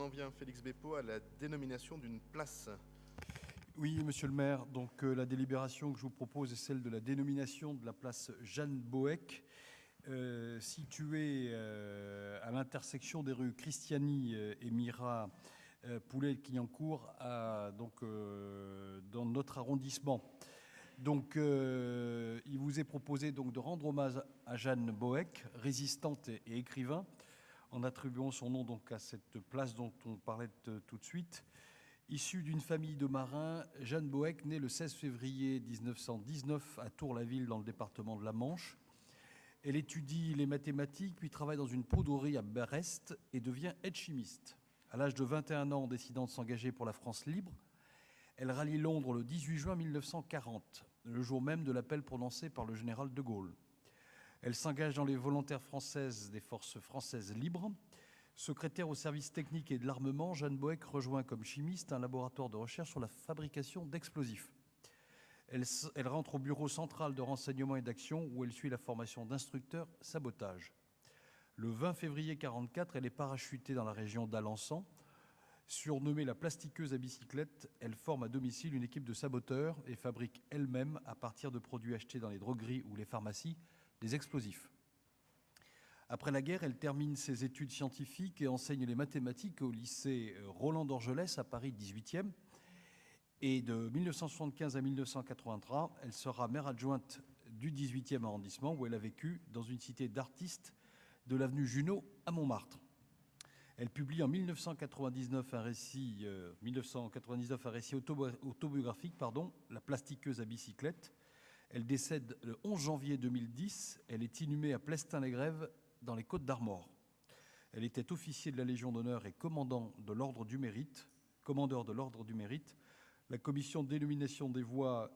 j'en viens, Félix Beppo, à la dénomination d'une place. Oui, monsieur le maire, donc la délibération que je vous propose est celle de la dénomination de la place Jeanne Boëck, située à l'intersection des rues Christiani et Mira Poulet-Clignancourt, dans notre arrondissement. Donc, il vous est proposé donc de rendre hommage à Jeanne Boëck, résistante et écrivain, en attribuant son nom donc à cette place dont on parlait tout de suite. Issue d'une famille de marins, Jeanne Boëck naît le 16 février 1919 à Tours-la-Ville, dans le département de la Manche. Elle étudie les mathématiques, puis travaille dans une poudrerie à Brest et devient aide-chimiste. À l'âge de 21 ans, décidant de s'engager pour la France libre, elle rallie Londres le 18 juin 1940, le jour même de l'appel prononcé par le général de Gaulle. Elle s'engage dans les volontaires françaises des forces françaises libres. Secrétaire au service technique et de l'armement, Jeanne Boëck rejoint comme chimiste un laboratoire de recherche sur la fabrication d'explosifs. Elle rentre au bureau central de renseignement et d'action où elle suit la formation d'instructeur sabotage. Le 20 février 1944, elle est parachutée dans la région d'Alençon. Surnommée la plastiqueuse à bicyclette, elle forme à domicile une équipe de saboteurs et fabrique elle-même, à partir de produits achetés dans les drogueries ou les pharmacies, des explosifs. Après la guerre, elle termine ses études scientifiques et enseigne les mathématiques au lycée Roland d'Orgelès à Paris 18e. Et de 1975 à 1983, elle sera maire adjointe du 18e arrondissement, où elle a vécu dans une cité d'artistes de l'avenue Junot à Montmartre. Elle publie en 1999 un récit autobiographique, La plastiqueuse à bicyclette. Elle décède le 11 janvier 2010. Elle est inhumée à Plestin-les-Grèves, dans les Côtes-d'Armor. Elle était officier de la Légion d'honneur et commandeur de l'Ordre du Mérite. La commission de dénomination des voies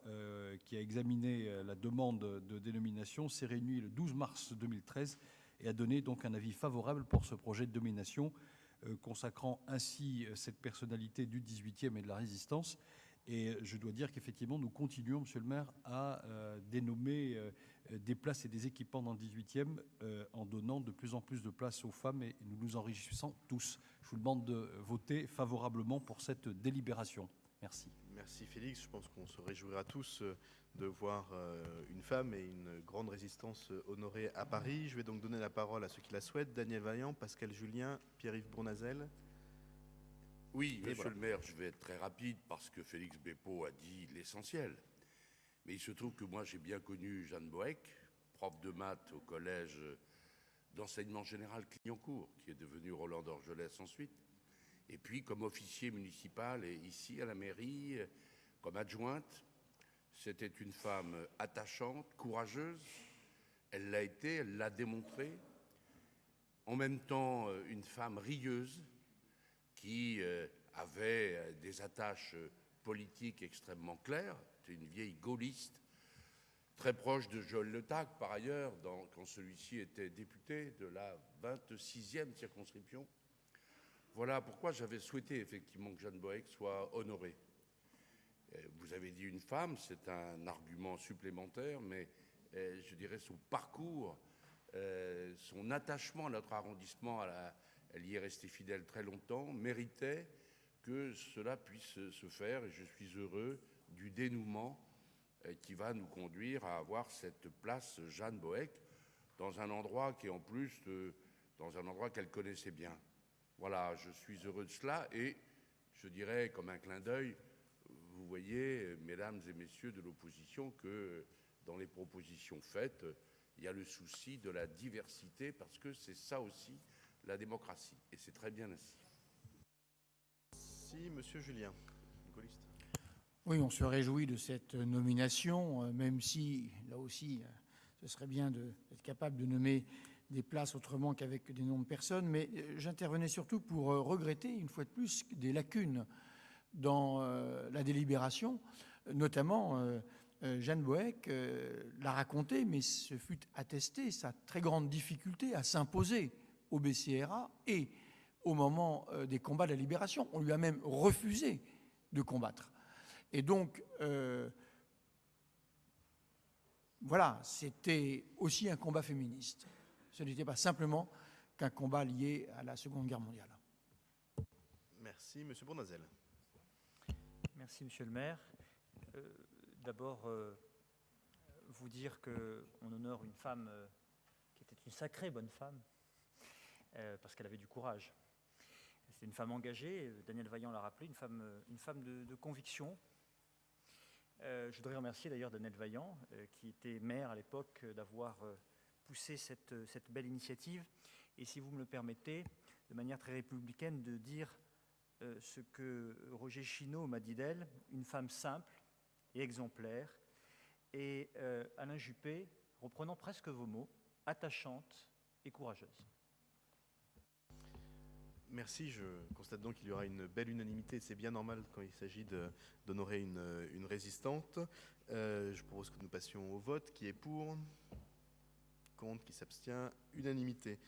qui a examiné la demande de dénomination s'est réunie le 12 mars 2013 et a donné donc un avis favorable pour ce projet de dénomination, consacrant ainsi cette personnalité du 18e et de la Résistance. Et je dois dire qu'effectivement, nous continuons, monsieur le maire, à dénommer des places et des équipements dans le 18e en donnant de plus en plus de place aux femmes, et nous nous en réjouissons tous. Je vous demande de voter favorablement pour cette délibération. Merci. Merci Félix, je pense qu'on se réjouira tous de voir une femme et une grande résistance honorée à Paris. Je vais donc donner la parole à ceux qui la souhaitent. Daniel Vaillant, Pascal Julien, Pierre-Yves Bournazel. Oui, monsieur le maire, je vais être très rapide parce que Félix Beppo a dit l'essentiel. Mais il se trouve que moi, j'ai bien connu Jeanne Boëck, prof de maths au collège d'enseignement général Clignancourt, qui est devenu Roland d'Orgelès ensuite. Et puis, comme officier municipal et ici à la mairie, comme adjointe, c'était une femme attachante, courageuse. Elle l'a été, elle l'a démontré. En même temps, une femme rieuse, qui avait des attaches politiques extrêmement claires. C'était une vieille gaulliste, très proche de Joël Le Tac, par ailleurs, quand celui-ci était député de la 26e circonscription. Voilà pourquoi j'avais souhaité effectivement que Jeanne Boëck soit honorée. Vous avez dit une femme, c'est un argument supplémentaire, mais je dirais son parcours, son attachement à notre arrondissement, elle y est restée fidèle très longtemps, méritait que cela puisse se faire, et je suis heureux du dénouement qui va nous conduire à avoir cette place Jeanne Boëck dans un endroit qui est en plus dans un endroit qu'elle connaissait bien. Voilà, je suis heureux de cela, et je dirais comme un clin d'œil, vous voyez, mesdames et messieurs de l'opposition, que dans les propositions faites, il y a le souci de la diversité, parce que c'est ça aussi la démocratie, et c'est très bien ainsi. Merci, monsieur Julien, gaulliste. Oui, on se réjouit de cette nomination, même si, là aussi, ce serait bien d'être capable de nommer des places autrement qu'avec des noms de personnes, mais j'intervenais surtout pour regretter, une fois de plus, des lacunes dans la délibération, notamment Jeanne Boëck l'a raconté, mais ce fut attesté, sa très grande difficulté à s'imposer au BCRA et au moment des combats de la libération. On lui a même refusé de combattre. Et donc, voilà, c'était aussi un combat féministe. Ce n'était pas simplement qu'un combat lié à la Seconde Guerre mondiale. Merci, Monsieur Bournazel. Merci, Monsieur le maire. D'abord, vous dire qu'on honore une femme qui était une sacrée bonne femme, parce qu'elle avait du courage. C'est une femme engagée, Danielle Vaillant l'a rappelé, une femme de conviction. Je voudrais remercier d'ailleurs Danielle Vaillant, qui était maire à l'époque, d'avoir poussé cette belle initiative. Et si vous me le permettez, de manière très républicaine, de dire ce que Roger Chinot m'a dit d'elle, une femme simple et exemplaire, et Alain Juppé, reprenant presque vos mots, attachante et courageuse. Merci, je constate donc qu'il y aura une belle unanimité, c'est bien normal quand il s'agit d'honorer une résistante. Je propose que nous passions au vote. Qui est pour ? Contre ? Qui s'abstient ? Unanimité.